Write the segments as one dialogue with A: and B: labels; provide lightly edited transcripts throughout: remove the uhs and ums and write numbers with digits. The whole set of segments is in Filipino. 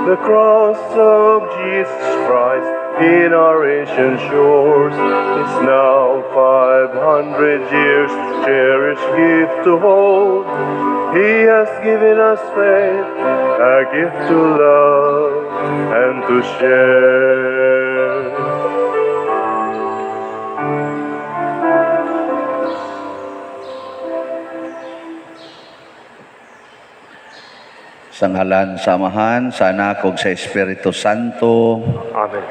A: The cross of Jesus Christ in our ancient shores is now 500 years cherished gift to hold. He has given us faith, a gift to love and to share.
B: Sa ngalan sa Amahan, sa Anak ug sa Espiritu Santo.
A: Amen.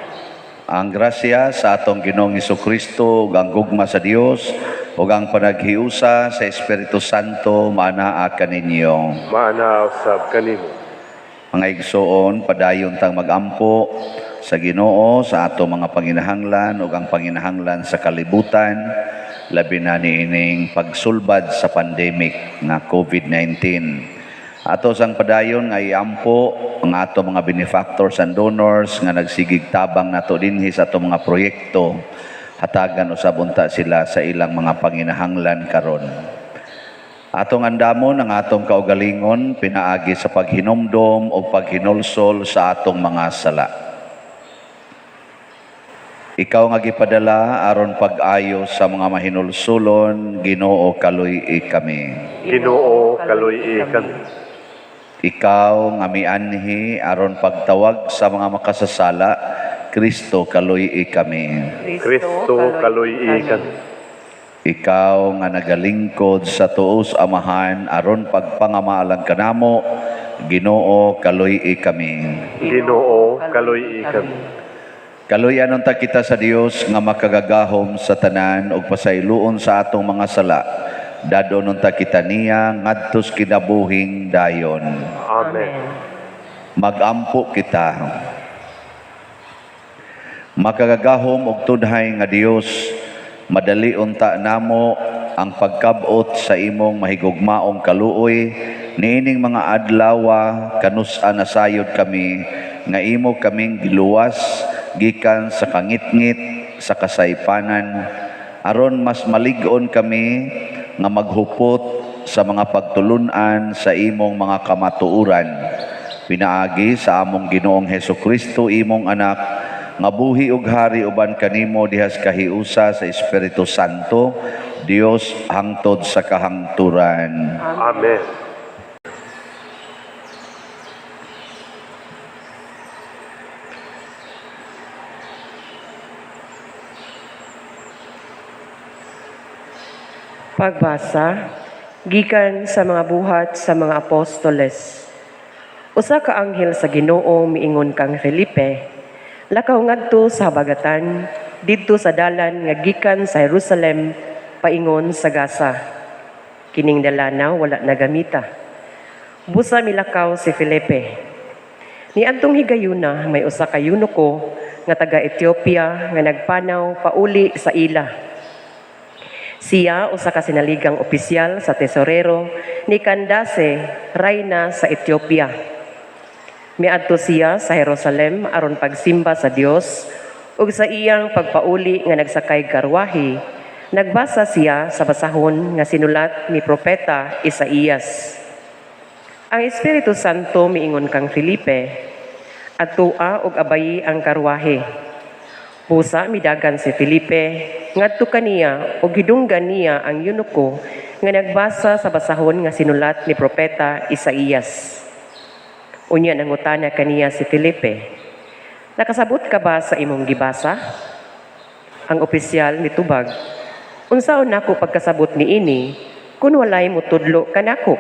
B: Ang grasya sa atong Ginoong Hesukristo ug ang gugma sa Dios ug ang panaghiusa sa Espiritu Santo manaa kaninyo.
A: Maanaw sab kanimo.
B: Mga igsoon, padayon tang magampo sa Ginoo sa atong mga panginahanglan ug ang panginahanglan sa kalibutan, labi na niining pagsulbad sa pandemic nga COVID-19. Ato sang padayon nga iampo ang ato mga benefactors and donors nga nagsigig tabang nato dinhi sa ato mga proyekto, hatagan usab unta sila sa ilang mga panginahanglan karon. Atong andamon ang atong kaugalingon pinaagi sa paghinomdom o paghinulsol sa atong mga sala. Ikaw nga gipadala aron pag-ayo sa mga mahinulsulon, Ginoo kaluy-i kami.
A: Ginoo kaluy-i kami.
B: Ikaw nga mianhi aron pagtawag sa mga makasasala, Kristo kaluy-i kami.
A: Kristo kaluy-i kami.
B: Ikaw nga nagalingkod sa tuos Amahan aron pagpangamalang kanamo, Ginoo kaluy-i kami.
A: Ginoo kaluy-i kami.
B: Kaluyan unta kita sa Dios nga makagagahom sa tanan ug pasayloon sa atong mga sala. Dadon unta kita niya ngadtos kinabuhing dayon.
A: Amen.
B: Magampo kita. Makagagahom og tudhay nga Dios, madali unta namo ang pagkabot sa imong mahigugmaong kaluoy niining mga adlawa kanus-an nasayod kami nga imo kaming giluwas gikan sa kangitngit sa kasaypanan aron mas malig-on kami nga maghupot sa mga pagtulunan sa imong mga kamatuoran. Pinaagi sa among Ginoong Hesukristo imong anak nga buhi ug hari uban kanimo dihas kahiusa sa Espiritu Santo, Dios hangtod sa kahangturan.
A: Amen.
C: Pagbasa, gikan sa mga buhat sa mga apostoles. Usa ka anghel sa Ginoo miingon kang Felipe, lakaw ngadto sa habagatan, didto sa dalan nga gikan sa Jerusalem paingon sa Gaza. Kining dalana wala nagamita. Busa milakaw si Felipe. Niadtong higayuna may usa ka eunuko nga taga Ethiopia nga nagpanaw pauli sa ila. Siya usa ka sinaligang opisyal sa tesorero ni Candace, reyna sa Ethiopia. Miadto siya sa Jerusalem aron pagsimba sa Dios ug sa iyang pagpauli nga nagsakay karwahe, nagbasa siya sa basahon nga sinulat ni propeta Isaías. Ang Espiritu Santo miingon kang Felipe, atua og abayi ang karwahe. Pusa midagan si Felipe, ngadto kaniya og gidunggan niya ang eunuko nga nagbasa sa basahon nga sinulat ni propeta Isaías. Unya nangutana kaniya si Felipe, nakasabot ka ba sa imong gibasa? Ang opisyal nitubag, unsaon nako pagkasabot niini kun walay mutudlo kanako?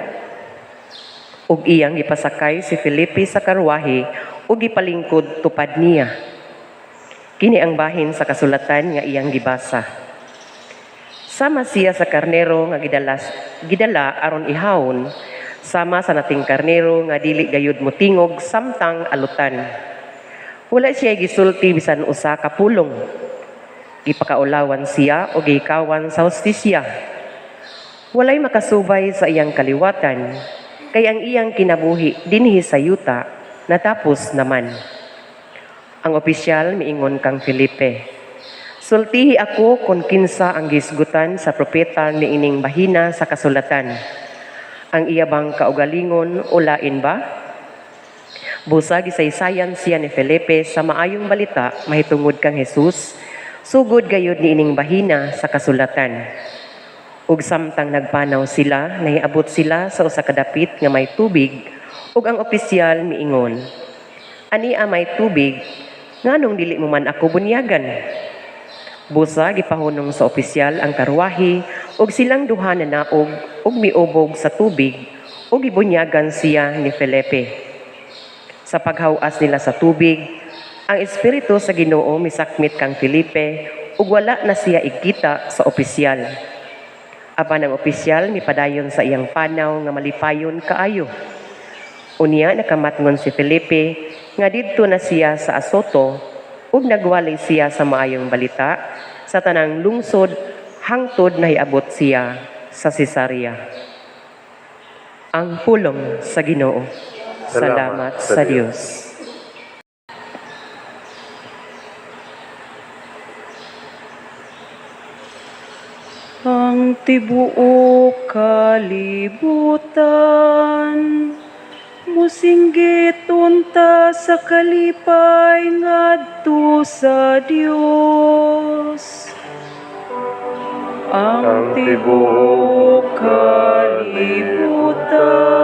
C: Ug iyang gipasakay si Felipe sa karwahe ug gipalingkod tupad niya. Kini ang bahin sa kasulatan nga iyang gibasa. Sama siya sa karnero nga gidala aron ihawon, sama sa nating karnero nga dili gayud motingog samtang alutan. Wala siya gisulti bisan usa ka pulong. Gipakaulawan siya o gikawan sa hustisya. Walay makasubay sa iyang kaliwatan, kay ang iyang kinabuhi dinhi sa yuta natapos naman. Ang opisyal miingon kang Felipe, sultihi ako kung kinsa ang gisgutan sa propeta niining bahina sa kasulatan. Ang iya bang kaugalingon ulain ba? Busa gisaysayan siya ni Felipe sa maayong balita mahitungod kang Jesus, sugod gayud ni ining bahina sa kasulatan. Ug samtang nagpanaw sila, nahiabot sila sa usa ka dapit nga may tubig, ug ang opisyal miingon, "Ania may tubig, nganong dili mo man ako bunyagan?" Busa gipahunong sa opisyal ang karwahe, ug silang duha nanaog ug miubog sa tubig, ug gibunyagan siya ni Felipe. Sa paghawas nila sa tubig, ang Espiritu sa Ginoo misakmit kang Felipe ug wala na siya igkita sa opisyal. Apan ang opisyal mipadayon sa iyang panaw nga malipayon kaayo. Unya nakamatngon si Felipe nga didto na siya sa Azoto ug nagwalay siya sa maayong balita sa tanang lungsod hangtod nahiabot siya sa Cesarea. Ang pulong sa Ginoo. Salamat sa Diyos. Ang tibuok kalibutan, musinggit unta sa kalipay ngadto sa Dios. Ang tibuok kalibutan,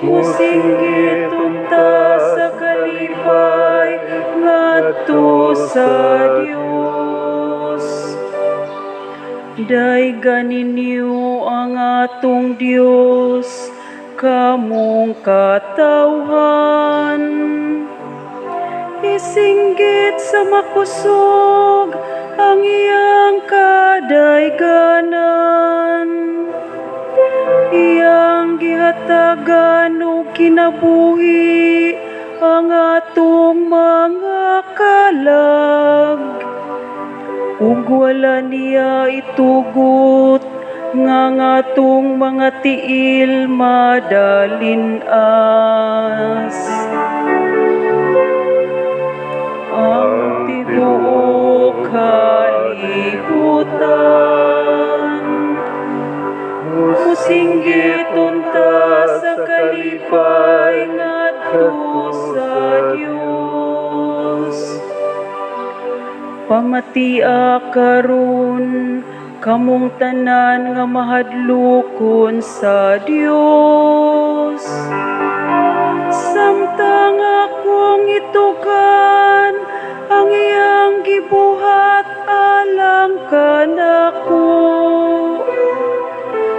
C: musinggit unta sa kalipay ngadto sa Dios. Daygan ninyo ang atong Dios, kamong katawhan. Isinggit sa makusog ang iyang kadayganan. Iyang gihatagan o kinabuhi ang atong mga kalag. Ug wala niya itugot nga atong mga tiil madalinas. Ang tibuok kalibutan, musinggit unta sa kalipay ngadto sa Dios. Pamatia karon kamong tanan nga mahadlokon sa Dios. Samtang akong itugan ang iyang gibuhat alang kanako.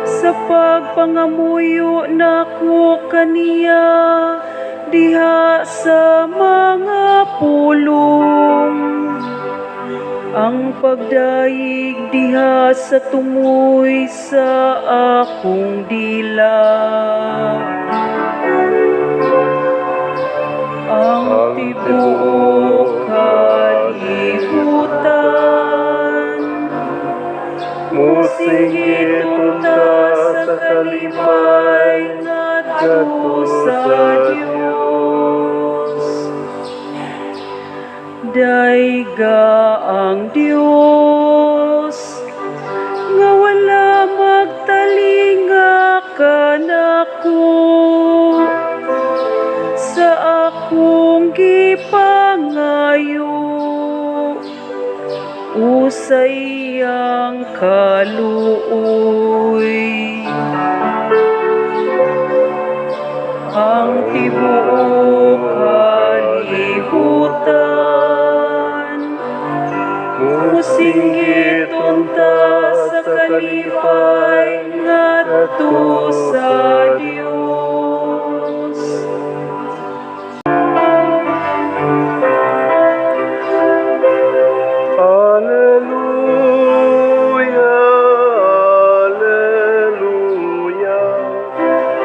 C: Sa pagpangamuyo nako kaniya diha sa mga pulong. Ang pagdaig diha sa tumoy sa akong dila. Ang tibuok kalibutan, musinggit unta sa kalipay ngadto sa Dios. Dayga ang Dios nga wala magtalinga kanako sa akong gipangayo. Usay ang kaluoy. Ang tibuok kalibutan, musinggit unta sa kalipay ngadto sa Dios.
A: Alleluia, alleluia,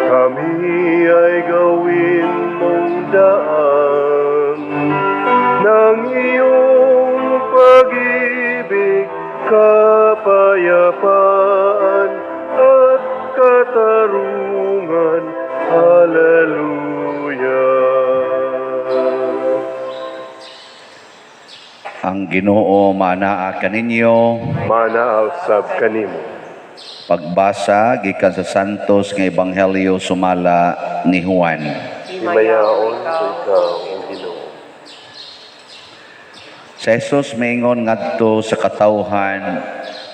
A: kami ay gawin mong daan ng iyong pag-ibig, kapayapaan at katarungan. Alleluia.
B: Ang Ginoo manaa kaninyo.
A: Manausab kanimo.
B: Pagbasa gikan sa Santos nga Ebanghelyo sumala ni Juan.
A: Himayaon sa ikaw, O Ginoo.
B: Sa Jesus maingon ngadto sa katawhan,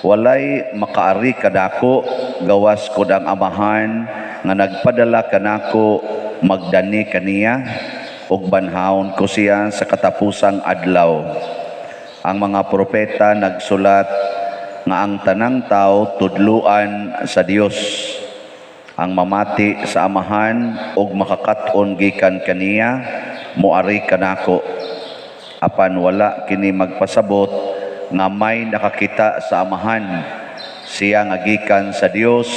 B: walay makaari kadako gawas ko ang amahan nga nagpadala kanako magdani kaniya ug banhaon ko siya sa katapusang adlaw. Ang mga propeta nagsulat nga ang tanang tao tudluan sa Dios. Ang mamati sa amahan ug makakat-on gikan kaniya moari kanako. Apan wala kini magpasabot nga may nakakita sa amahan. Siya nga gikan sa Dios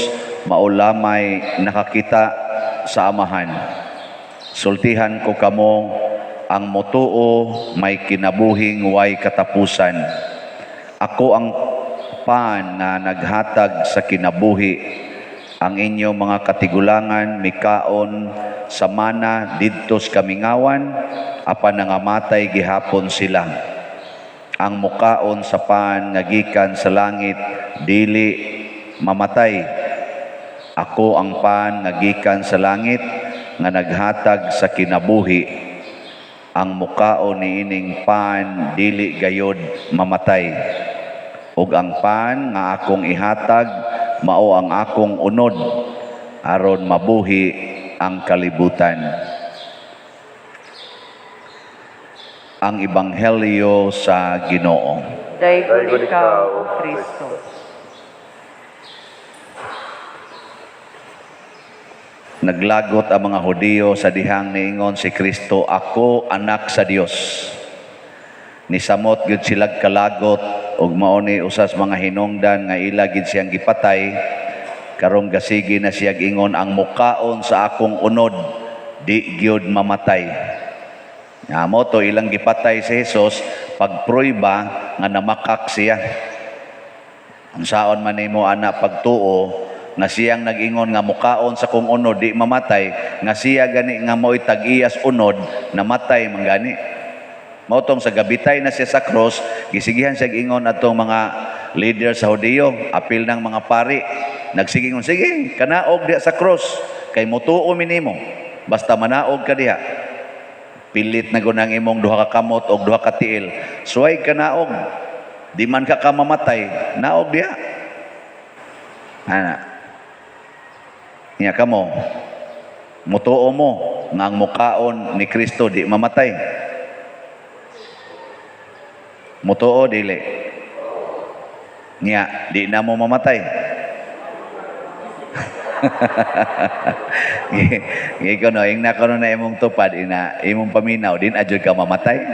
B: maulamay nakakita sa amahan. Sultihan ko kamo ang motuo may kinabuhing way katapusan. Ako ang pan na naghatag sa kinabuhi. Ang inyong mga katigulangan mikaon sa mana didto sa kamingawan apan nangamatay gihapon sila. Ang mukaon sa pan nga gikan sa langit dili mamatay. Ako ang pan nga gikan sa langit nga naghatag sa kinabuhi. Ang mukaon niining pan dili gayod mamatay. Ug ang pan nga akong ihatag mao ang akong unod aron mabuhi ang kalibutan. Ang Ebanghelyo sa Ginoo.
C: Daygon ikaw, O Kristo.
B: Naglagot ang mga Hudiyo sa dihang niingon si Kristo, ako anak sa Dios. Nisamot gid sila kalagot ug mao ni usas mga hinungdan nga ila gid siyang gipatay. Karong gasigi na siya ingon ang mukaon sa akong unod di gyud mamatay. Nga mo to ilang gipatay si Jesus pagpruiba nga namakak siya. Ang saon man nimo ana pagtuo nga siyang nag-ingon nga mukaon sa kong unod di mamatay, nga siya gani nga mo'y tag-iyas unod namatay man gani. Mao tong sa gabitay na siya sa cross, gisigihan siya ingon atong mga leader sa Hudiyo, apil ng mga pari. Nagsigingon, sige, kanaog diha sa cross kay mutuo minimo. Basta manaog ka diha. Pilit na gunang imong duha ka kamot o duha ka tiil. Suway ka naog. Di man ka kamamatay. Naog diha. Ana. Niya ka mo. Mutuo mo. Nga ang mukaon ni Kristo di mamatay. Mutuo dili. Niya, di na mo mamatay. Ikaw no, yung nakaroon na imong tupad, imong paminaw, din adyo ka mamatay.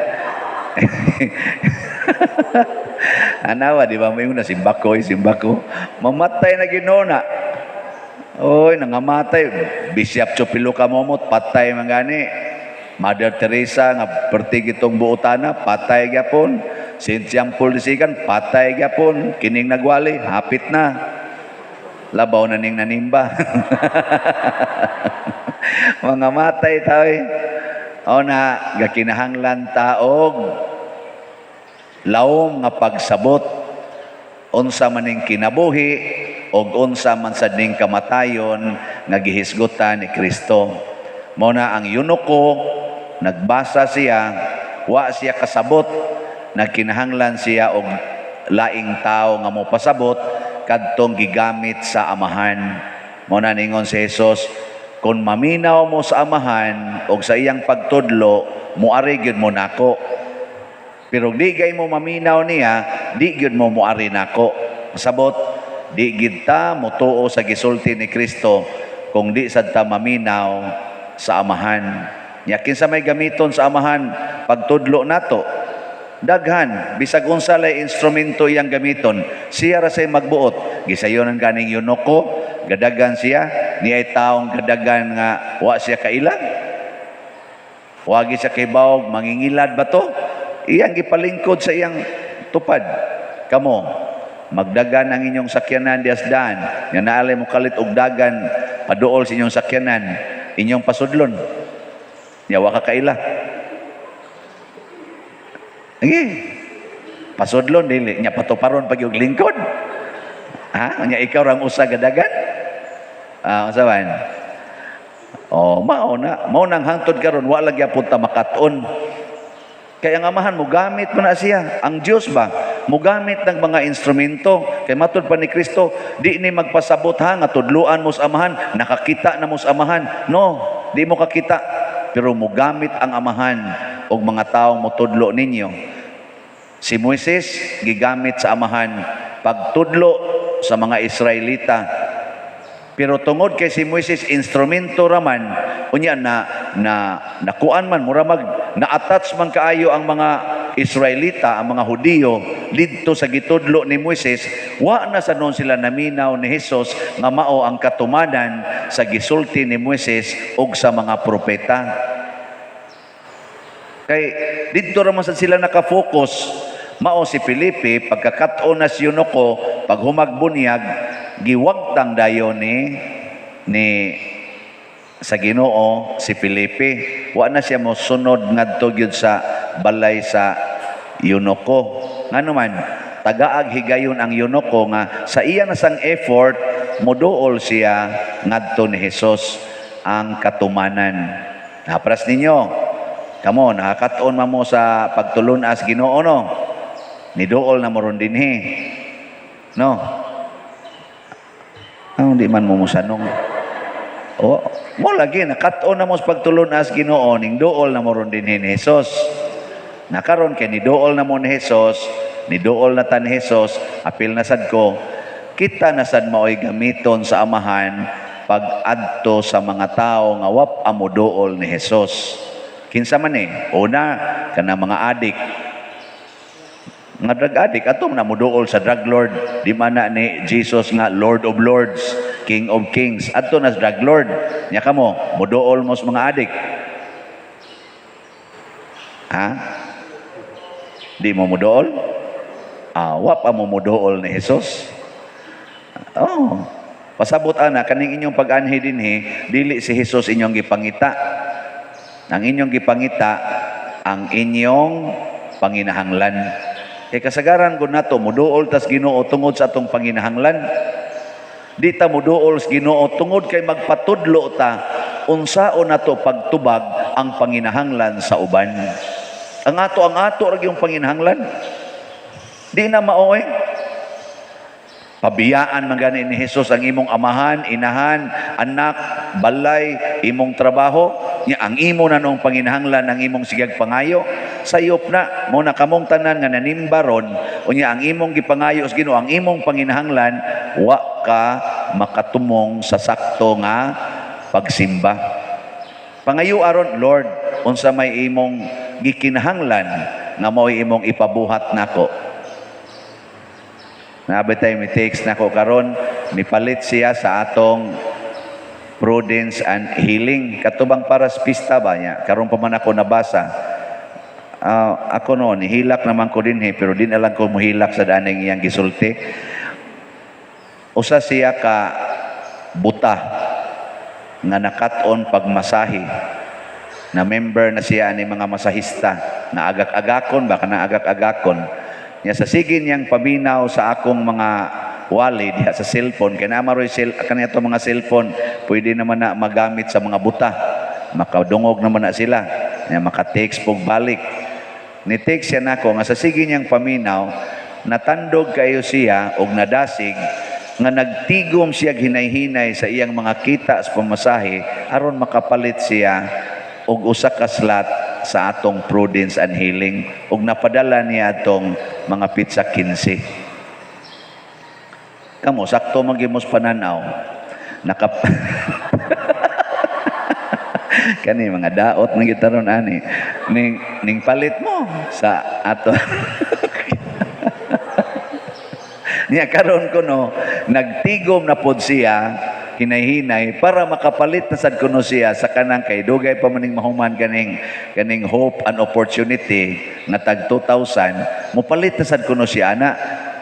B: Anawa, di ba mo yung simbako. Mamatay na ginona. Oy, nangamatay. Bishop Chupilo ka momot, patay man gani. Mother Teresa, nga pertig itong buutana, patay gyapon. Saint Jean Paul Disigan, patay gyapon. Kining nagwali, hapit na. Labaw na ning nanimba. Mga matay tao eh. O na, gakinahanglan taog. Lawom nga pagsabot. Unsa man ning kinabuhi, o unsa man sa ning kamatayon, nga gihisgutan ni Kristo. Muna ang yunoko, nagbasa siya, wa siya kasabot, nagkinahanglan siya og laing tao nga mo pasabot, kadtong gigamit sa amahan. Muna ningon si Jesus, kung maminaw mo sa amahan o sa iyang pagtudlo, muari gyud mo nako. Pero di gay mo maminaw niya, di gyud mo muari nako. Sabot, di gid ta mutuo sa gisulti ni Kristo kung di sad ta maminaw sa amahan. Yakin sa may gamiton sa amahan, pagtudlo nato, daghan, bisag unsa lay instrumento iyang gamiton, siya ra say magbuot. Gisayonan ganing yunoko, gadagan siya, niay taong gadagan nga wa siya kailang. Wagi siya kay bawog, mangingilad ba to? Iyang gipalingkod sa iyang tupad. Kamo, magdagan ang inyong sakyanan dias daan, nga naalay mo kalit og dagan paduol sa inyong sakyanan, inyong pasudlon. Nya wa ka kaila. Okay. Pasudlon dili nya patuparon pag yung lingkod. Ha? Nya ikaw rang usa gadagan? Usaban. Oh, mao nang hangtod karon wala gyapon ta makaton. Kaya ang amahan mo gamit mo na siya. Ang Diyos ba mo gamit ng mga instrumento. Kay matud pa ni Kristo, di ni magpasabot ha nga tudluan mo sa amahan, nakakita na mo sa amahan. No, di mo kakita. Pero mo gamit ang amahan og mga taong mo tudlo ninyo. Si Moises gigamit sa amahan pagtudlo sa mga Israelita. Pero tungod kay si Moises instrumento raman unya nakuan man muramag na-attach man kaayo ang mga Israelita, ang mga Hudiyo didto sa gitudlo ni Moises, wa na sa noon sila naminaw ni Hesus nga mao ang katumanan sa gisulti ni Moises ug sa mga propeta. Kay didto raman sa sila nakafocus. Mao si Felipe pagkakat-on na si Eunuco pag humagbunyag giwagtang dayon ni sa Ginoo si Felipe. Wa na siya mo sunod ngadto gyud sa balay sa Eunuco. Ngano man tagaag higayon ang Eunuco nga sa iya na sang effort moduol siya ngadto ni Hesus ang katumanan. Napras ninyo. Kamo nakakat-on mo sa pagtulunas Ginoo no. Nidool na moron dinhi. No. Ang di man mo musanong. O, mo lagi nakat-on na mo sa pagtulunas Ginoo ning dool na moron dinhi ni Hesus. Nakaron kay nidool na mo ni Hesus, nidool na tan Hesus, apil na sad ko. Kita na sad maoy gamiton sa amahan pag-adto sa mga tao nga wap amo dool ni Hesus. Kinsa man una kana mga adik nga drug addict atong namuduol sa drug lord di man na ni Jesus nga Lord of Lords, King of Kings, adto na sa drug lord nya kamo muduol mo sa mga addict ha di mo muduol wa pa mo muduol ni Jesus. Oh, pasabot ana kaning inyong pag-anhi dinhi dili si Jesus inyong gipangita. Ang inyong gipangita ang inyong panginahanglan. Kay kasagaran ko nato muduol tas Ginoo tungod sa atong panginahanglan. Di ta muduol sa Ginoo tungod kay magpatudlo ta unsaon nato pagtubag ang panginahanglan sa uban. Ang ato ra yung panginahanglan. Di na mao Pabiyaan man gani ni Jesus ang imong amahan, inahan, anak, balay, imong trabaho, nya ang imo na nung panginahanglan ang imong sigag pangayo, sayop na mo na kamong tanan nga nanimbaron, unya ang imong gipangayo sa Ginoo, ang imong panginahanglan, wa ka makatumong sa sakto nga pagsimba. Pangayo aron, Lord, unsa may imong gikinahanglan nga mao'y imong ipabuhat nako. Nabitay mi text nako karon mipalit siya sa atong prudence and healing katubang para sa pista ba niya karon pa man ako nabasa ako noon hilak naman ko din pero din alam ko muhilak sa daning iyang gisulti. Usa siya ka buta nga nakat-on pagmasahi na member na siya ni mga masahista na agak-agakon baka na agak-agakon. Nya sa sige niyang paminaw sa akong mga wallet diha sa cellphone kay na maroy kanito mga cellphone pwede naman na magamit sa mga buta makadungog naman na sila nya maka-text pog balik ni text siya nako nga sa sige niyang paminaw natandog kayo siya og nadasig nga nagtigom siya hinay-hinay sa iyang mga kita sa pamasahe aron makapalit siya og usa ka slot sa atong prudence and healing ug napadala niya atong mga pizza 15. Kamo sakto magimos pananaw. Kani mga daot ng gitaron ani ning palit mo sa ato. Niya karon ko no nagtigom na pod siya hinay-hinay para makapalit na sad kuno siya sa kanang kay dugay pa maning mahuman kaning hope and opportunity na tag 2,000 mopalit na sad kuno siya ana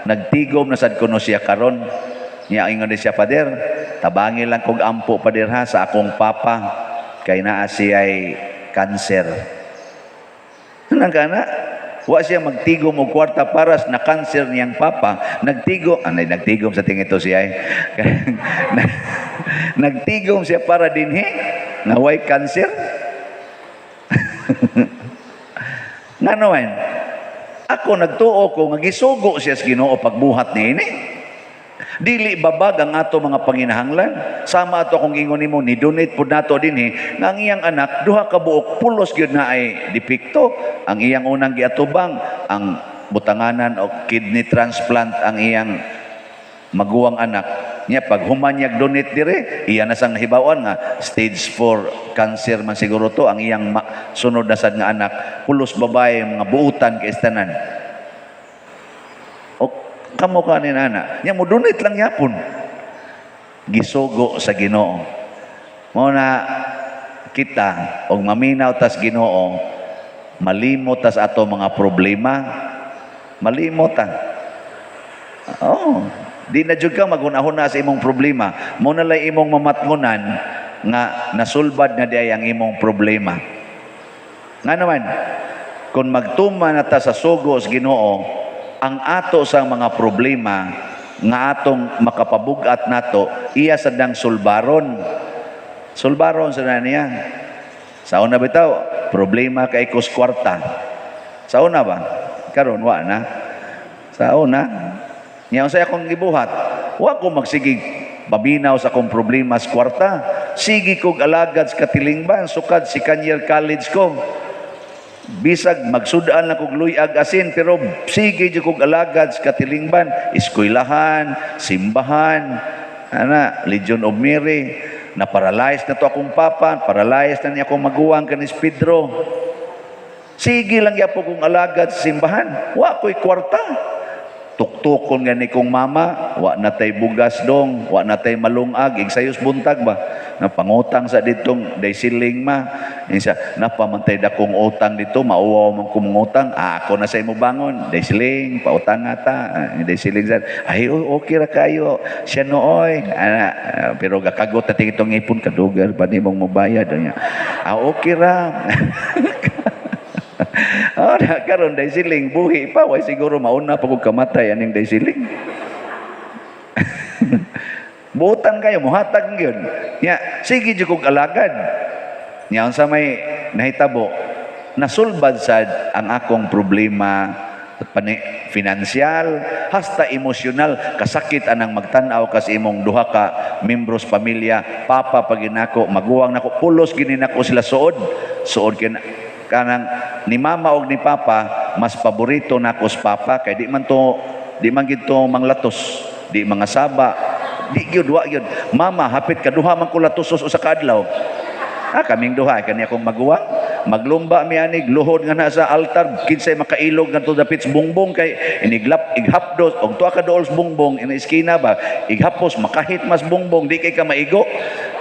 B: nagtigom na sad kuno siya karon niya ingon siya pader tabangi lang kog ampo pader ha sa akong papa kay naa siya ay cancer nang kana wa siya magtigom og kwarta para na cancer niyang papa nagtigom sa tingin to siya nagtigom siya para dinhi Naway cancer. Nga naman, ako nagtuo ko, nga gisugo siya sa Ginoo pagbuhat ni ini. Dili babag ang ato mga panginahanglan. Sama ato akong ingon nimo, ni-donate po nato din nga ang iyang anak, duha ka buok, pulos gyud na ay depekto. Ang iyang unang giatubang, ang butanganan o kidney transplant ang iyang maguwang anak. Nya pag humanyag donate dire, iya na sang nahibawan nga stage 4 cancer man siguro to ang iyang sunod na sad nga anak, pulos babae mga buutan kay tanan. O kamo kanin ana, nya mo donate lang yapon. Gisugo sa Ginoo. Mo na kita og maminaw tas Ginoo, malimot tas ato mga problema, malimot ta. Oh, di na jud ka magunahon na sa imong problema. Mo na lay imong mamatngunan nga nasulbad na diay ang imong problema. Nga naman, kung magtuma na ta sa sugo sa Ginoo, ang ato sa mga problema nga atong makapabugat nato, iya sadang sulbaron. Sulbaron sa niya. Sa una bitaw, problema kay kwarta. Sa una ba? Karon wa na. Sa una, niya sa akong gibuhat, wa ko magsigig babinaw sa akong problema sa kwarta. Sige kog alagad sa katilingban, sukad si Kanyel College ko. Bisag magsudaan lang kog luyag asin, pero sige jud kog alagad sa katilingban, eskwelahan, simbahan, ana, Legion of Mary, na paralyzed na to akong papa, paralyzed na niya akong maguwang kanis Pedro. Sige lang yapo kong alagad sa simbahan, wa ko'y kwarta. Tuktukon nga ni kong mama, wa natay bugas dong, wa natay malungag, igsayos buntag ba? Napangutang sa ditong day siling ma. Isa, napamantay da kong utang dito, mauwaw man kong utang, ako na sa imo bangon, day siling, pautang ata, day siling sa, ay, okay ra kayo, siya nooy, pero gakagot na itong ipon, kadugal, pa ni mong mabayad, okay ra. Karon day siling buhi pa way siguro mauna pa kog kamatay aning day siling. Buotan kayo mohatag gyud. Nya sige jud kog alagad. Nya unsa may nahitabo, nasulbad sad ang akong problema financial hasta emosyonal, kasakit anang magtan-aw kas imong duha ka membros pamilya, papa paginako, maguwang nako, pulos gini nako sila suod kanang ni mama og ni papa, mas paborito nako sa papa kay di man gid to manglatos, di mga saba, di gyud wa gyud. Mama hapit kaduha man ko latos usa ka adlaw. Kaming duha kani akong maguwang, maglumba mi anig luhod nga na sa altar, kinsay makailog ngadto dapit sa bungbong kay ighapdos og tuwa ka dool sa bungbong ina iskina ba, ighapos makahit mas bungbong di kay ka maigo.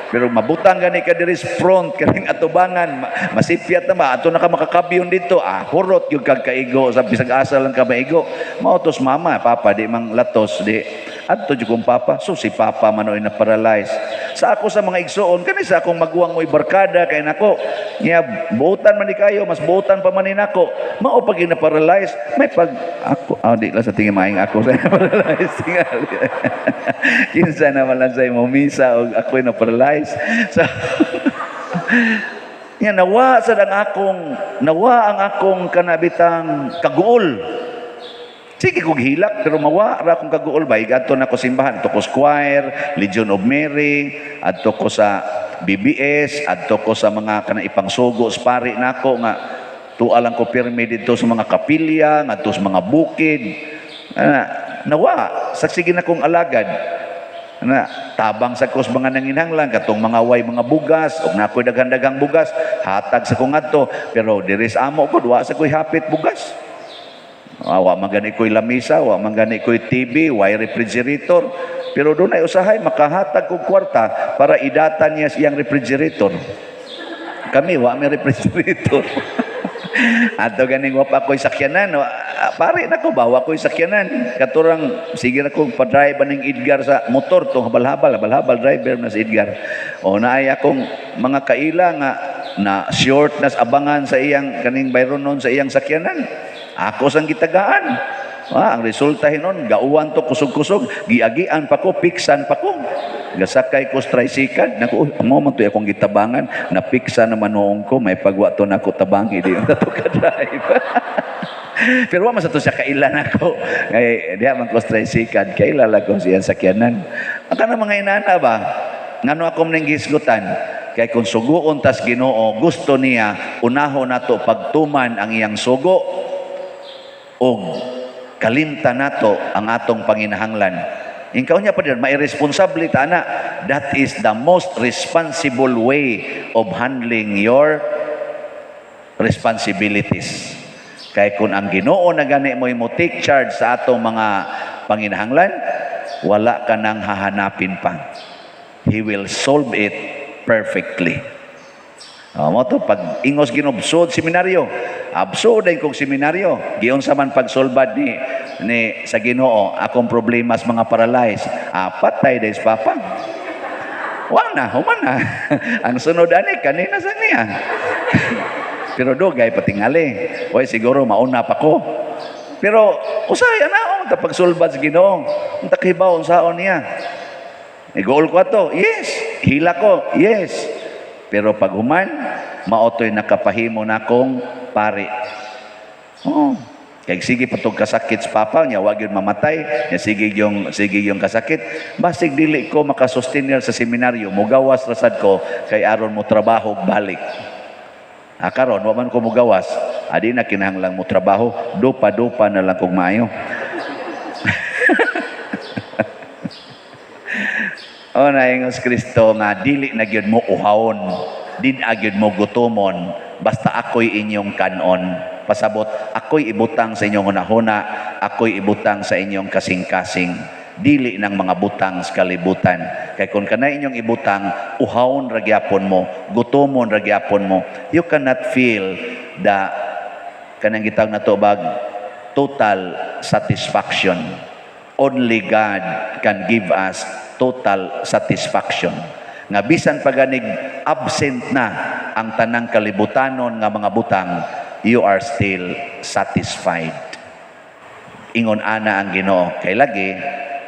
B: Pero mabutang gani ka diri sa front kaning atubangan, masipyat na ba ato na ka makakabyon dito, hurot yung kag kaigo sa bisag asa lang ka maigo. Mautos mama, papa di mang latos di. Adto jud kong papa, so si papa manoy na paralyze. Sa ako sa mga igsoon kani sa akong maguwang mo'y barkada kay nako, nya buutan man ni kayo, mas buutan pa man ni nako. Mao pag na paralyze, may pag ako di la sa tingin maing ako sa paralyze tingali. Kinsa naman lang sa imo misa og ako na paralyze. So nya nawa ang akong kanabitang kaguol. Sige kong hilak, pero mawa ra akong kaguol ba? Igadto na ko simbahan, adto ko sa choir, Legion of Mary, adto ko sa BBS, adto ko sa mga kanang ipangsugo sa pari nako nga tualang ko pirmi dito sa mga kapilya, ngadto sa mga bukid. Nawa, saksige na kong alagad. Tabang sa kus mga nanginhanglan katong mga way mga bugas og nakoy daghan-daghang bugas, hatag sa kong adto, pero diris amo ko wa sa koy hapit bugas. Wa man gani ko'y lamisa, wa man gani ko'y TV, way refrigerator. Pero doon ay usahay, makahatag kong kwarta para idatan niya siyang refrigerator. Kami, wa may refrigerator. Ato ganing wa pa ko'y sakyanan. Pare na ko ba, wa ko'y sakyanan. Katurang, sige na kong pa-drive ng Edgar sa motor, tong habal-habal driver na si Edgar. O naay akong mga kaila nga na short na abangan sa iyang kaning bayron nun sa iyang sakyanan. Ako sang gitagaan. Ang resulta hinon, gauwan to kusog-kusog, giagian pa ko, piksan pa ko. Gasakay ko sa tricycle, naku, mo man to akong gitabangan, napiksa naman noong ko, may pagwato na ako tabangi, di na to ka-drive. Pero wa man sa to siya kailan ako. Ay, diha man ko sa tricycle, kailan ko siya sakyanan. Ang kanang mga inana ba, ngano ako mning gisgutan, kay kung suguon tas Ginoo, gusto niya, unahon nato pagtuman ang iyang sugo, o kalimtan nato ang atong panginahanglan. Ingkaw niya pa din, mairresponsable ta na. That is the most responsible way of handling your responsibilities. Kaya kung ang Ginoo na gani mo take charge sa atong mga panginahanglan, wala ka nang hahanapin pa. He will solve it perfectly. Mo to pag ingos ginobsod seminaryo, absod ay kong seminaryo. Giyon sa man pagsolbad ni sa Ginoo akong problema sa mga paralyzed. Patay days papa. Wala na, human na. Ang sunod ani kanina sa niya. Pero dogay patingali. Oy siguro mauna pa ko. Pero usaya na ta pagsulbad sa Ginoo. Unta kahibaw unsaon niya. Goal ko to. Yes. Hila ko. Yes. Pero pag human, maotoy nakapahimo na akong pari. Oh. Kaya sige patog kasakit sa papa niya, wag yun mamatay. Niya sige yung kasakit. Basig dili ko makasustain sa seminaryo. Mugawas rasad ko kay aron mo trabaho balik. Karon wa man ko mugawas. Adi na kinahanglang mo trabaho. Dupa-dupa na lang kog maayo. O na ingos Kristo nga dili na gyud mo uhawon, din agyud mo gutomon, basta ako'y inyong kanon. Pasabot, ako'y ibutang sa inyong hunahuna, ako'y ibutang sa inyong kasing-kasing. Dili ng mga butang sa kalibutan. Kay kung kanay inyong ibutang, uhawon ragyapon mo, gutomon ragyapon mo. You cannot feel the kanang gitawag na to bag total satisfaction. Only God can give us total satisfaction. Nga bisan paganig absent na ang tanang kalibutanon nga mga butang, you are still satisfied. Ingon ana ang Ginoo. Kay lagi,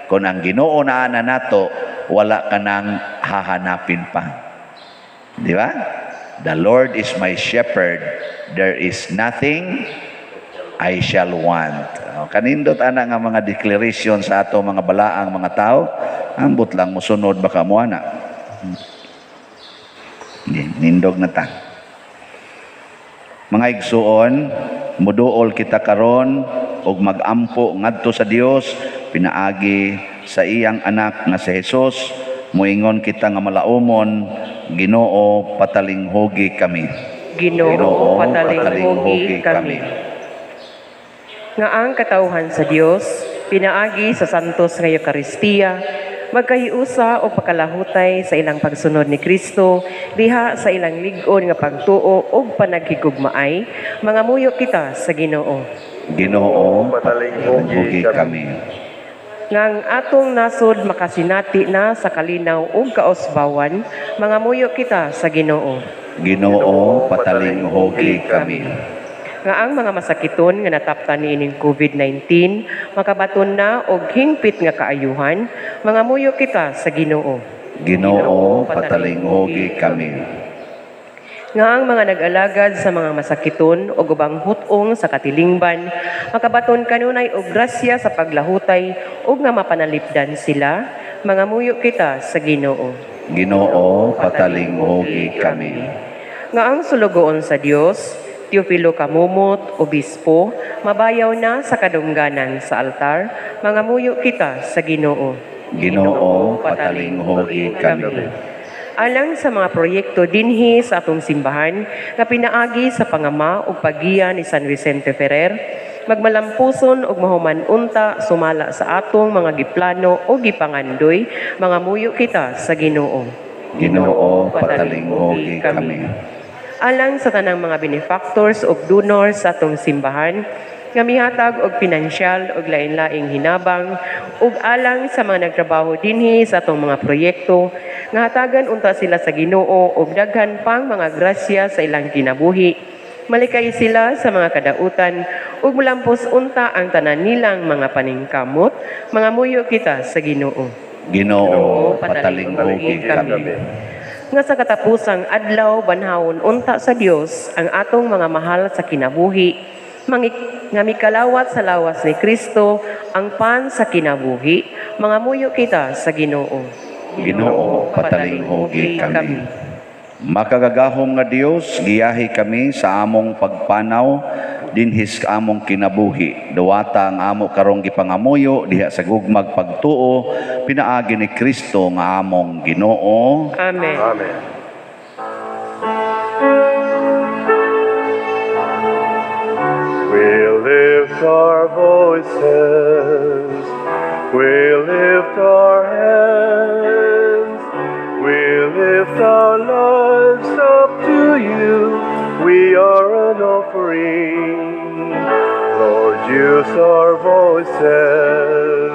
B: kung ang Ginoo na ana nato, wala ka nang hahanapin pa. Di ba? The Lord is my shepherd. There is nothing I shall want. Kanindot ana nga mga declaration sa ato mga balaang mga tao, ambot lang musunod baka mo ana. Nindog na ta. Mga igsuon, muduol kita karon og magampo ngadto sa Dios pinaagi sa iyang anak nga si Jesus. Muingon kita nga malaumon, Ginoo patalinghogi kami.
C: Ginoo patalinghogi kami. Nga ang katauhan sa Dios pinaagi sa santos nga Eucharistia, magkahiusa o pakalahutay sa ilang pagsunod ni Kristo, diha sa ilang lig-on nga pagtuo o panaghigugmaay, mga muyo kita sa Ginoo.
B: Ginoo patalinghogi kami.
C: Ngang atong nasod makasinati na sa kalinaw ug kaosbawan, mga muyo kita sa Ginoo.
B: Ginoo patalinghogi kami.
C: Nga ang mga masakiton nga nataptan niining COVID-19 makabaton na og hingpit nga kaayuhan, mga muyo kita sa Ginoo.
B: Ginoo patalinghogi kami.
C: Nga ang mga nag-alagad sa mga masakiton o ubang hutong sa katilingban, makabaton kanunay og grasya sa paglahutay ug nga mapanalipdan sila, mga muyo kita sa Ginoo.
B: Ginoo patalinghogi kami.
C: Nga ang sulugoon sa Dios, Teofilo Kamumot, Obispo, mabayaw na sa kadungganan sa altar, mga muyo kita sa Ginoo.
B: Ginoo patalinghogi kami.
C: Alang sa mga proyekto dinhi sa atong simbahan nga pinaagi sa pangama ug paggiya ni San Vicente Ferrer, magmalampuson og mahuman unta sumala sa atong mga giplano o gipangandoy, mga muyo kita sa Ginoo.
B: Ginoo patalinghogi kami.
C: Alang sa tanang mga benefactors ug donors sa atong simbahan, nga mihatag og pinansyal ug lain-laing hinabang ug alang sa mga nagtrabaho dinhi sa atong mga proyekto, nga hatagan unta sila sa Ginoo ug daghan pang mga grasya sa ilang kinabuhi. Malikay sila sa mga kadautan ug mulampos unta ang tanan nilang mga paningkamot, mga muyo kita sa Ginoo.
B: Ginoo, patalinghogi kami.
C: Nga sa katapusang adlaw banhawon unta sa Dios ang atong mga mahal sa kinabuhi, nga mikalawat sa lawas ni Kristo ang pan sa kinabuhi, mga muyo kita sa Ginoo.
B: Ginoo, patalinghogi kami. Makagagahom nga Dios, giyahi kami sa among pagpanaw dinhis among kinabuhi. Duwata ang amo karong gipangamuyo diha sa gugmag pagtuo pinaagi ni Kristo nga among Ginoo.
C: Amen.
A: Amen. We lift our voices, we lift our hands, we lift our lives up to you. We are an offering. Lord, use our voices.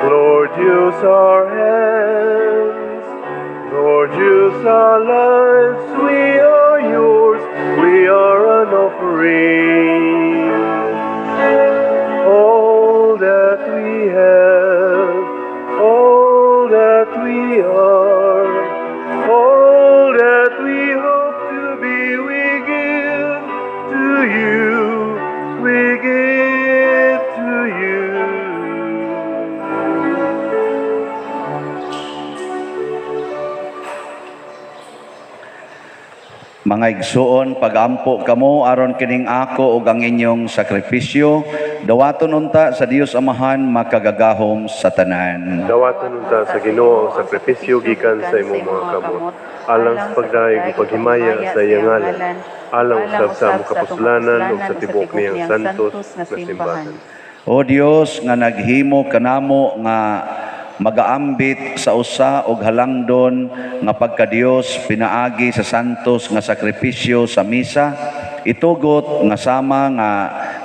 A: Lord, use our hands. Lord, use our lives. We are yours. We are an offering. All that we have, all that we are, all that we hope to be, we give to you. We give to you.
B: Mga igsuon, pagampo kamo aron kining ako ug ang inyong sakripisyo, dawaton unta sa Dios Amahan makagagahom sa tanan.
A: Dawaton unta sa Ginoo ang sakripisyo gikan sa imong mga kamot. Alang sa pagdaig ug paghimaya sa iyang ngalan. Alang usab sa among kapusulanan ug sa tibuok niyang santos nga simbahan.
B: O Dios nga naghimo kanamo nga magaambit sa usa og halangdon nga pagka-Dios pinaagi sa santos nga sakripisyo sa misa, itugot nga sama nga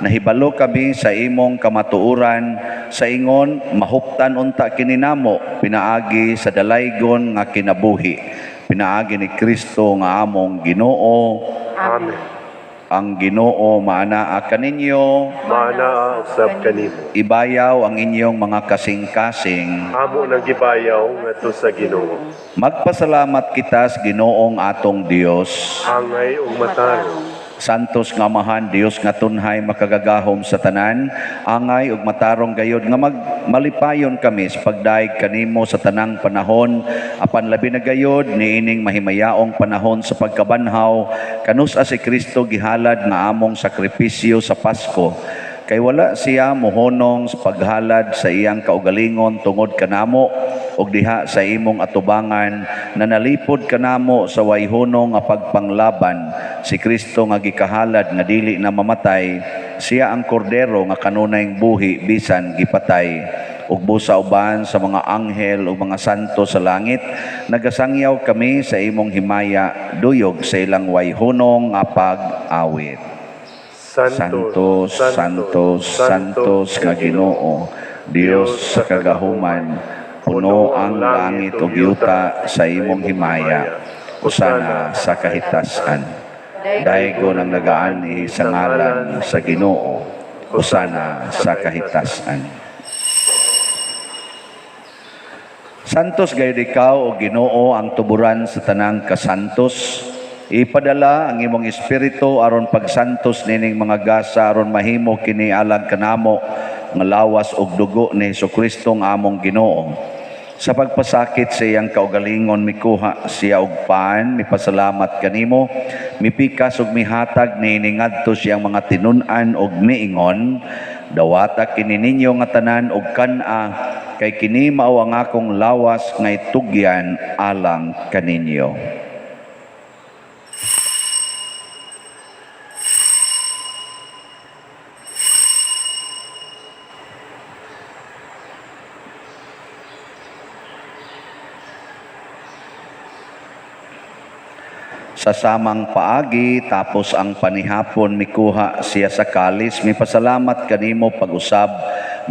B: nahibalo kami sa imong kamatuoran sa ingon mahuptan unta kini namo pinaagi sa dalaygon nga kinabuhi, pinaagi ni Kristo nga among Ginoo.
A: Amen.
B: Ang Ginoo maanaa kaninyo,
A: Maanaa usab kanimo.
B: ibayaw ang inyong mga kasing-kasing.
A: Amo nang gibayaw ngadto sa Ginoo.
B: Magpasalamat kita sa Ginoong atong Dios.
A: Angay ug matarong.
B: Santos nga Amahan, Dios nga tunhay makagagahom sa tanan, angay ug matarong gayod nga malipayon kami sa pagdaig kanimo sa tanang panahon, apan labi na gayod niining mahimayaong panahon sa pagkabanhaw, kanus-a si Kristo gihalad nga among sakripisyo sa Pasko. Kay wala siya mohonong sa paghalad sa iyang kaugalingon tungod kanamo og diha sa imong atubangan na nalipod kanamo sa wayhunong nga pagpanglaban. Si Kristo nga gikahalad nga dili na mamatay, siya ang kordero nga kanunayng buhi bisan gipatay. Ug busa uban sa mga anghel ug mga santo sa langit, nagasangyaw kami sa imong himaya duyog sa ilang wayhunong nga pag-awit.
A: Santos,
B: Santos, Santos nga Ginoo, Dios sa kagahuman, puno ang langit ug yuta sa imong himaya, usana sa kahitasan. Daygon ang nagaani sa ngalan sa Ginoo, usana sa kahitasan. Santos gayud ikaw o Ginoo ang tuburan sa tanang kasantos. Ipadala ang imong espiritu aron pagsantos nining mga gasa aron mahimo kini alag kanamo nga lawas ug dugo ni Hesukristo nga among Ginoo. Sa pagpasakit sa iyang kaugalingon mikuha siya og paan, mipasalamat kanimo, mipikas ug mihatag niini ngadto siyang mga tinun-an ug miingon, dawata kini ninyo nga tanan og kan-a kay kini mao ang akong lawas nga itugyan alang kaninyo. Sa samang paagi tapos ang panihapon mikuha siya sa kalis, mipasalamat kanimo pag-usab,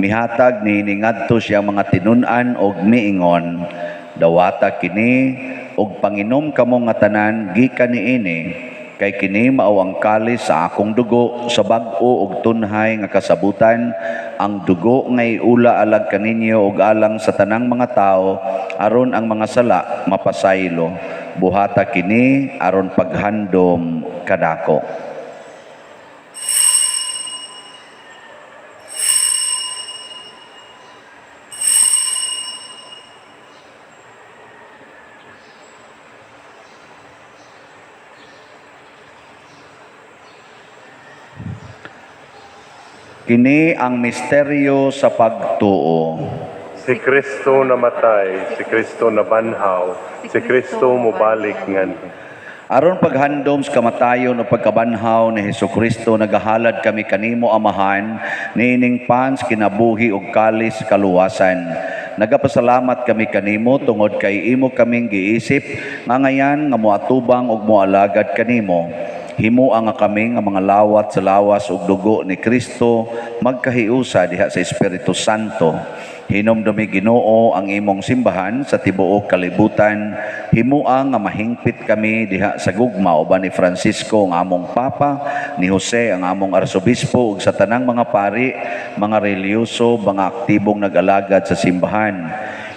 B: mihatag ni ngadto siya mga tinun-an og miingon, dawata kini og panginom kamo nga tanan gikan niini, Kay kini mao ang kalis sa akong dugo sa bag-o ug tunhay nga kasabutan, ang dugo nga iula alag kaninyo ug alang sa tanang mga tao aron ang mga sala mapasaylo. Buhata kini aron paghandom kadako. Kini ang misteryo sa pagtuo.
A: Si Kristo namatay, si Kristo nabanhaw, si Kristo mubalik ngan.
B: Aron paghandom sa kamatayon o pagkabanhaw ni Hesukristo, nagahalad kami kanimo amahan, niining pans kinabuhi ug kalis kaluwasan. Nagapasalamat kami kanimo tungod kay imo kaming giisip nga ngayan nga moatubang ug moalagad kanimo. Himuang nga kami nga mga lawat sa lawas ug dugo ni Kristo magkahiusa diha sa Espiritu Santo. Hinumdumi Ginoo ang imong simbahan sa tibuok kalibutan. Himuang nga mahingpit kami diha sa gugma uban ni Francisco ang among Papa, ni Jose ang among Arsobispo ug sa tanang mga pari, mga reliyoso, mga aktibong nag-alagad sa simbahan.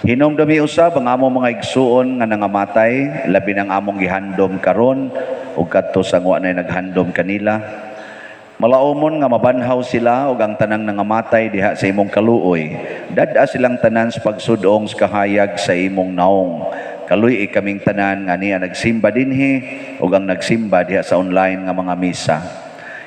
B: Hinumdumi usab ang among mga igsuon nga nangamatay, labi ng among gihandom karon ug kadto sa wa nay naghandom kanila. Malaumon nga mabanhaw sila ug ang tanang nangamatay diha sa imong kaluoy. Dad-a silang tanan sa pagsudong sa kahayag sa imong naong. Kaluy kaming tanan nga niya nagsimba dinhi ug ang nagsimba diha sa online nga mga misa.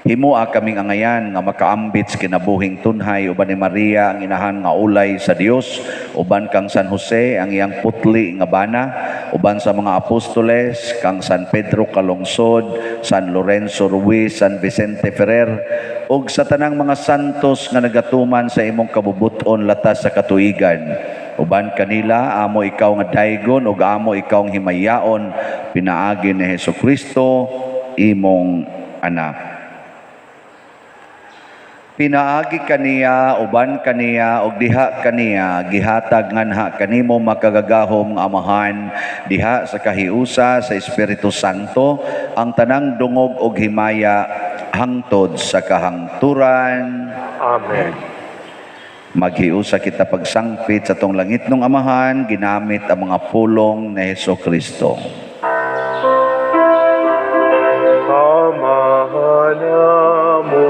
B: Himua kaming angayan nga makaambit sa kinabuhing tunhay uban ni Maria ang inahan nga ulay sa Dios, uban kang San Jose ang iyang putli nga bana, uban sa mga apostoles kang San Pedro Calungsod, San Lorenzo Ruiz, San Vicente Ferrer ug sa tanang mga santos nga nagatuman sa imong kabubuton latas sa katuigan. Uban kanila amo ikaw nga daygon ug amo ikaw ang himayaon pinaagi ni Hesukristo imong anak. Pinaagi kaniya, uban kaniya, ug diha kaniya, gihatag nganha kanimo makagagahom nga amahan, diha sa kahiusa sa Espiritu Santo, ang tanang dungog ug himaya, hangtod sa kahangturan.
A: Amen.
B: Maghiusa kita pagsangpit sa tong langit ng amahan, ginamit ang mga pulong ni Hesukristo.
A: Amahan mo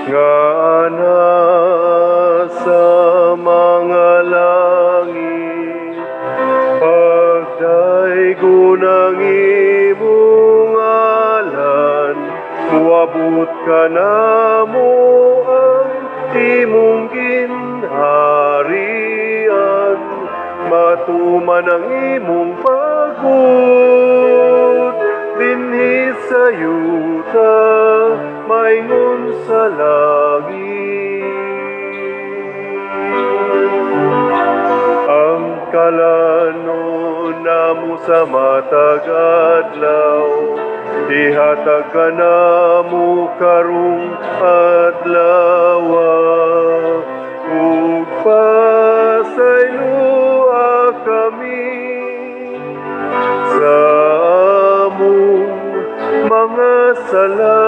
A: nga nasa mga langit, pagdaygo ng imong ngalan, muabot ka na mo ang imong ginharian, matuman ang imong pagod, dinhi sa yuta, maingon sa langit. Ang kalanon namo sa matag adlaw, ihatag ka namo karong adlaw, ug pasaylua kami sa among mga sala.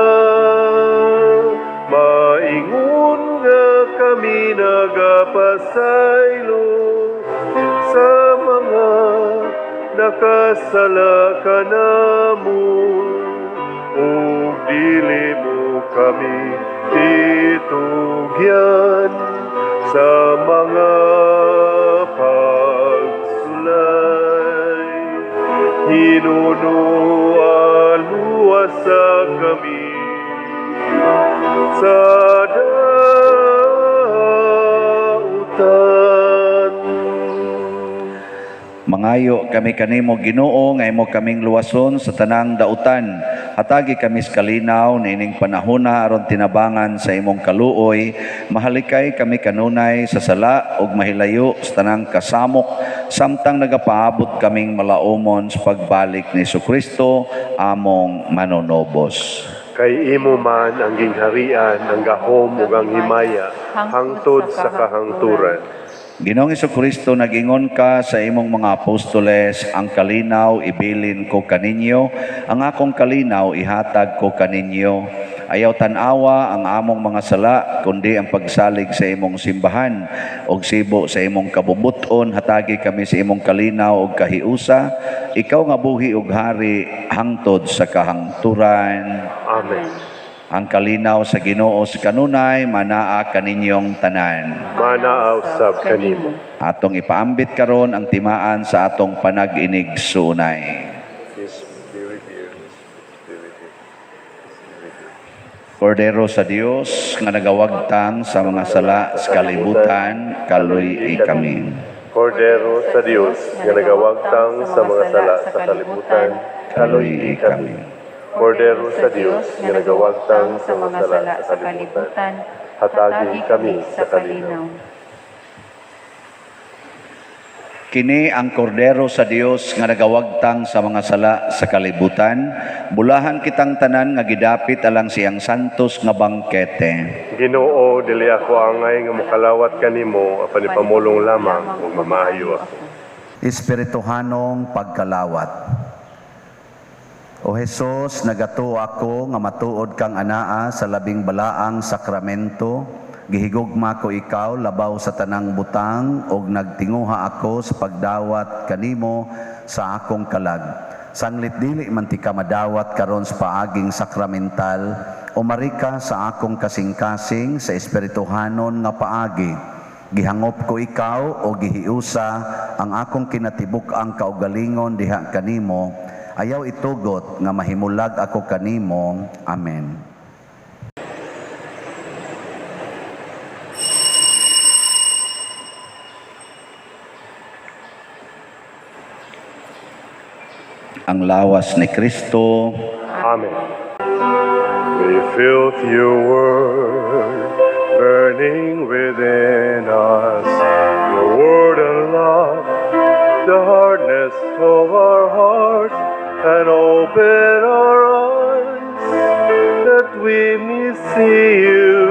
A: Maingon nga kami nagapasaylo sa mga nakasala kanamo, ug dili mo kami itugyan sa mga pagsulay. Hinunualuwasa kami sa dautan.
B: Mangayo kami kanimo Ginoo nga imo kaming luwason sa tanang dautan. Hatagi kami sa kalinaw nining panahona aron tinabangan sa imong kaluoy. Mahalikay kami kanunay sa sala ug mahilayo sa tanang kasamok samtang nagapaabot kaming malaumon sa pagbalik ni Hesukristo among manonobos.
A: Kay imo man ang gingharian, ang gahom ug ang himaya, hangtod sa kahangturan.
B: Ginoong Kristo, nagingon ka sa imong mga apostoles, ang kalinaw ibilin ko kaninyo, ang akong kalinaw ihatag ko kaninyo. Ayaw tanawa ang among mga sala, kundi ang pagsalig sa imong simbahan, og sibo sa imong kabubuton, hatagi kami sa imong kalinaw og kahiusa, ikaw nga buhi ug hari hangtod sa kahangturan.
A: Amen.
B: Ang kalinaw sa Ginoo sa kanunay, manaa kaninyong tanan.
A: Manaaw sab kanimo.
B: Atong ipaambit karon ang timaan sa atong panag-inig sunay.
A: Peace be with you. Peace be with you.
B: Kordero sa Dios nga nagawagtang sa mga sala sa kalibutan, kaluy kami.
A: Kordero sa Dios nga nagawagtang sa mga sala sa kalibutan,
B: Kaluy kami.
A: Kordero sa Dios nga nagawagtang sa mga sala sa kalibutan, hatagi kami sa kalinaw.
B: Kini ang kordero sa Dios nga nagawagtang sa mga sala sa kalibutan, bulahan kitang tanan nga gidapit alang siyang santos nga bangkete.
A: Ginoo, dili ako angay nga mokalawat kanimo, apan ipamulong lamang ug mamaayo ako.
B: Espirituhanong pagkalawat. O Jesus, nagato ako nga matuod kang anaa sa labing balaang sakramento, gihigugma ko ikaw labaw sa tanang butang, og nagtinguha ako sa pagdawat kanimo sa akong kalag. Sanglit dili man ti ka madawat karon sa paaging sakramental, o marika sa akong kasing-kasing sa espirituhanon nga paagi. Gihangop ko ikaw o gihiusa ang akong kinatibuk ang kaugalingon diha kanimo. Ayaw itugot nga mahimulag ako kanimo. Amen. Ang lawas ni Kristo.
A: Amen. We feel your word burning within us, your word unlock the hardness of our hearts and open our eyes that we may see you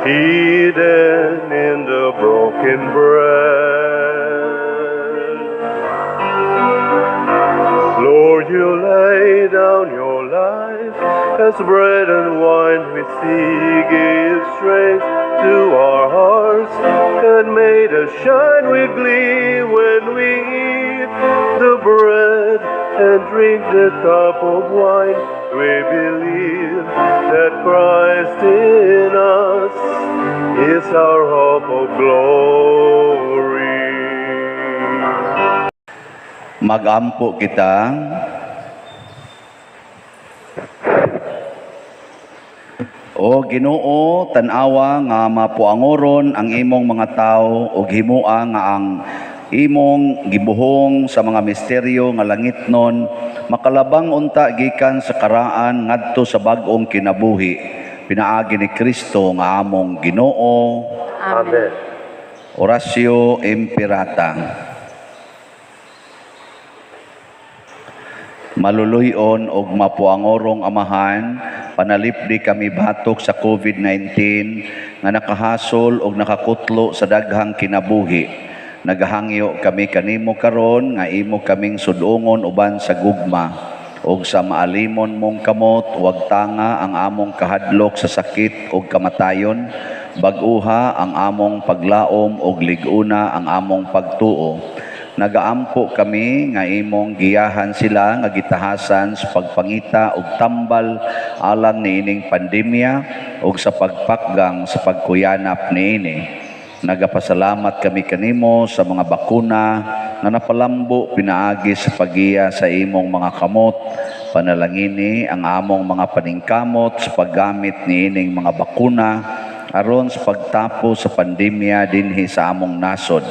A: hidden in the broken bread. Lord, you lay down your life as bread and wine we see, give strength to our hearts and made us shine with glee when we eat the bread and drink the cup of wine. We believe that Christ in us is our hope of glory.
B: Magampo kita. O Ginoo, tan-awa nga mapuangoron ang imong mga tawo ug himua nga ang imong gibuhong sa mga misteryo nga langitnon makalabang unta gikan sa karaan ngadto sa bag-ong kinabuhi. Pinaagi ni Kristo nga among Ginoo.
A: Amen.
B: Oratio Imperata. Maluluyon og mapuangorong amahan, panalipdi kami batok sa COVID-19 nga nakahasol og nakakutlo sa daghang kinabuhi. Nagahangyo kami kanimo karon nga imo kaming sudungon uban sa gugma og sa maalimon mong kamot wag tanga ang among kahadlok sa sakit ug kamatayon, bag-uha ang among paglaom ug lig-una ang among pagtuo. Nagaampo kami nga imong giyahan sila nga gitahasan sa pagpangita ug tambal alang niining pandemya ug sa pagpakgang sa pagkuyanap niini. Nagapasalamat kami kanimo sa mga bakuna nga napalambo pinaagi sa pagiya sa imong mga kamot. Panalangini ang among mga paningkamot sa paggamit niining mga bakuna aron sa pagtapo sa pandemya dinhi sa among nasod.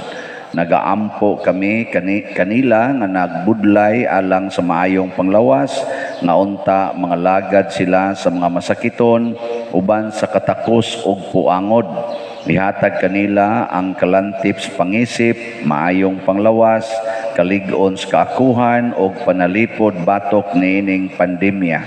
B: Nagaampo kami kanila nga nagbudlay alang sa maayong panglawas nga unta mga lagad sila sa mga masakiton uban sa katakos ug puangod. Ihatag kanila ang kalantip sa pangisip, maayong panglawas, kalig-on sa kaakuhan ug panalipod batok niining pandemya.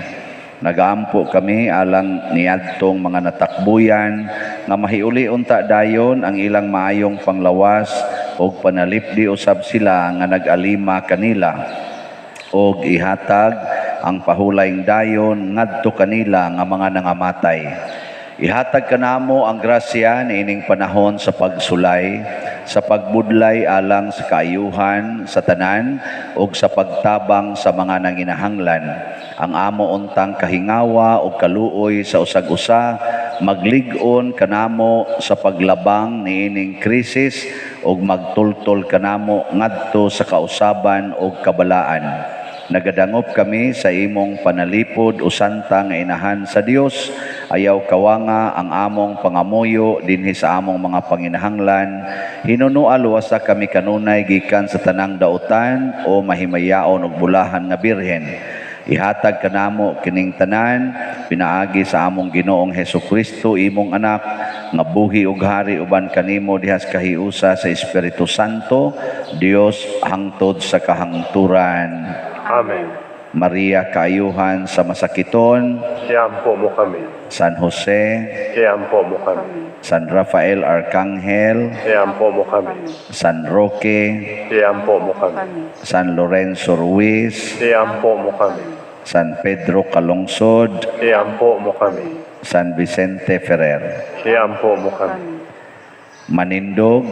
B: Nagaampo kami alang niadtong mga natakbuyan nga mahiuli unta dayon ang ilang maayong panglawas ug panalipdi usab sila nga nag-alima kanila ug ihatag ang pahulayng dayon ngadto kanila nga mga nangamatay. Ihatag kanamo ang grasya niining panahon sa pagsulay, sa pagbudlay alang sa kaayuhan sa tanan ug sa pagtabang sa mga nanginahanglan. Ang amo untang kahingawa ug kaluoy sa usag-usa maglig-on kanamo sa paglabang niining krisis ug magtultol kanamo ngadto sa kausaban ug kabalaan. Nagadangop kami sa imong panalipod usanta nga inahan sa Dios. Ayaw kawanga ang among pangamuyo dinhi sa among mga panginahanglan. Hinunoa luwasa kami kanunay gikan sa tanang dautan o mahimayaon og bulahan nga birhen. Ihatag kanamo kining tanan pinaagi sa among Ginoong Hesukristo imong anak nga buhi ug hari uban kanimo dihas kahiusa sa Espiritu Santo, Dios hangtod sa kahangturan.
A: Amen.
B: Maria kaayuhan sa masakiton,
A: Iampo mo kami.
B: San Jose,
A: Iampo mo kami.
B: San Rafael Arcangel,
A: Iampo mo kami.
B: San Roque,
A: Iampo mo kami.
B: San Lorenzo Ruiz,
A: Iampo mo kami.
B: San Pedro Calungsod,
A: Iampo mo kami.
B: San Vicente Ferrer.
A: Iampo mo kami.
B: Manindog,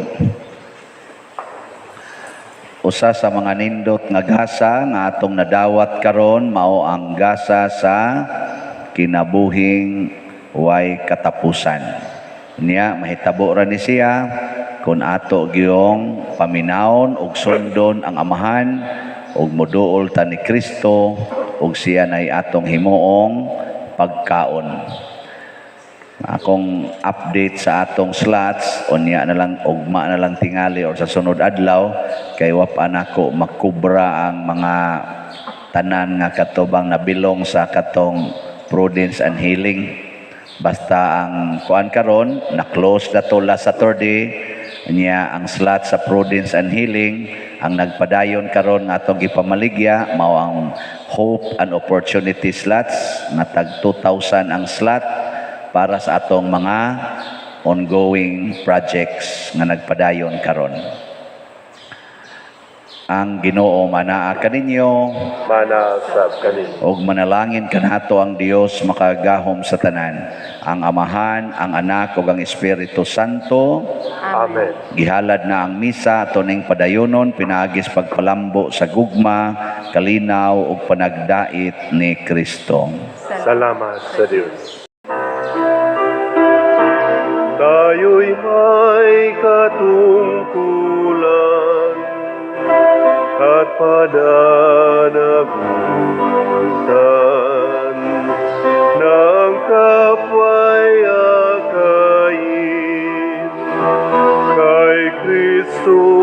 B: usa sa mga nindot nga gasa nga atong nadawat karon mao ang gasa sa kinabuhing way katapusan. Niya mahitabo ra ni siya kun ato giyong paminawon ug sundon ang amahan ug moduol ta ni Kristo ug siya nay atong himuong pagkaon. Akong update sa atong slots unya na lang ugma na lang tingali or sa sunod adlaw kay wapa nako makubra ang mga tanan nga katubang nabilong sa katong Prudence and Healing. Basta ang kuan karon na-close na to last Saturday niya ang slot sa Prudence and Healing. Ang nagpadayon karon nga atong gipamaligya mao ang Hope and Opportunity slots nga tag 2,000 ang slot para sa atong mga ongoing projects nga nagpadayon karon. Ang Ginoo manaa kaninyo
A: Mana sab kanin.
B: ug manalangin kanato ang Dios makagahom sa tanan, ang Amahan, ang Anak ug ang Espiritu Santo.
A: Amen.
B: Gihalad na ang misa ato ning padayonon pinaagis pagpalambo sa gugma, kalinaw ug panagdait ni Kristo.
A: Salamat sa Diyos. Tayo'y may katungkulan at pananagutan ng kapway akayin kay Kristo